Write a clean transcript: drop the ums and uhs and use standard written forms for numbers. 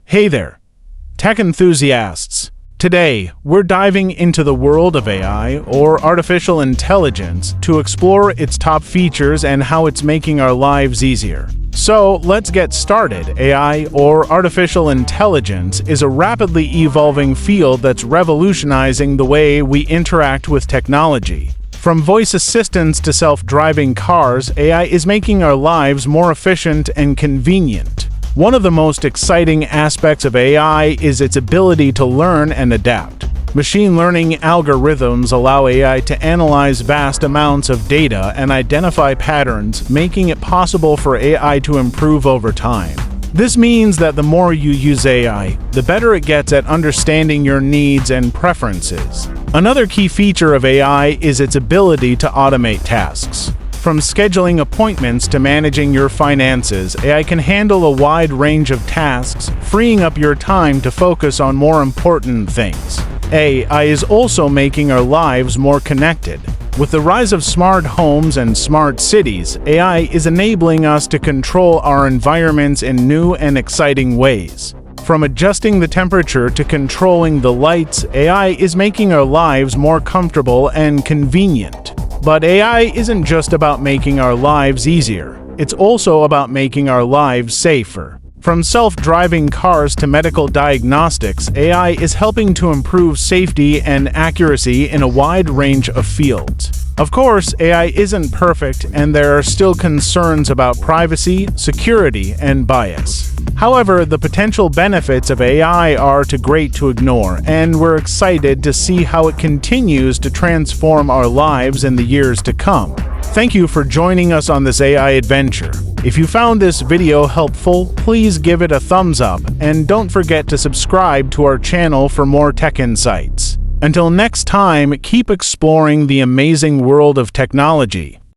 Hey there, tech enthusiasts! Today, we're diving into the world of AI, or artificial intelligence, to explore its top features and how it's making our lives easier. So, let's get started. AI, or artificial intelligence, is a rapidly evolving field that's revolutionizing the way we interact with technology. From voice assistants to self-driving cars, AI is making our lives more efficient and convenient. One of the most exciting aspects of AI is its ability to learn and adapt. Machine learning algorithms allow AI to analyze vast amounts of data and identify patterns, making it possible for AI to improve over time. This means that the more you use AI, the better it gets at understanding your needs and preferences. Another key feature of AI is its ability to automate tasks. From scheduling appointments to managing your finances, AI can handle a wide range of tasks, freeing up your time to focus on more important things. AI is also making our lives more connected. With the rise of smart homes and smart cities, AI is enabling us to control our environments in new and exciting ways. From adjusting the temperature to controlling the lights, AI is making our lives more comfortable and convenient. But AI isn't just about making our lives easier. It's also about making our lives safer. From self-driving cars to medical diagnostics, AI is helping to improve safety and accuracy in a wide range of fields. Of course, AI isn't perfect, and there are still concerns about privacy, security, and bias. However, the potential benefits of AI are too great to ignore, and we're excited to see how it continues to transform our lives in the years to come. Thank you for joining us on this AI adventure. If you found this video helpful, please give it a thumbs up, and don't forget to subscribe to our channel for more tech insights. Until next time, keep exploring the amazing world of technology.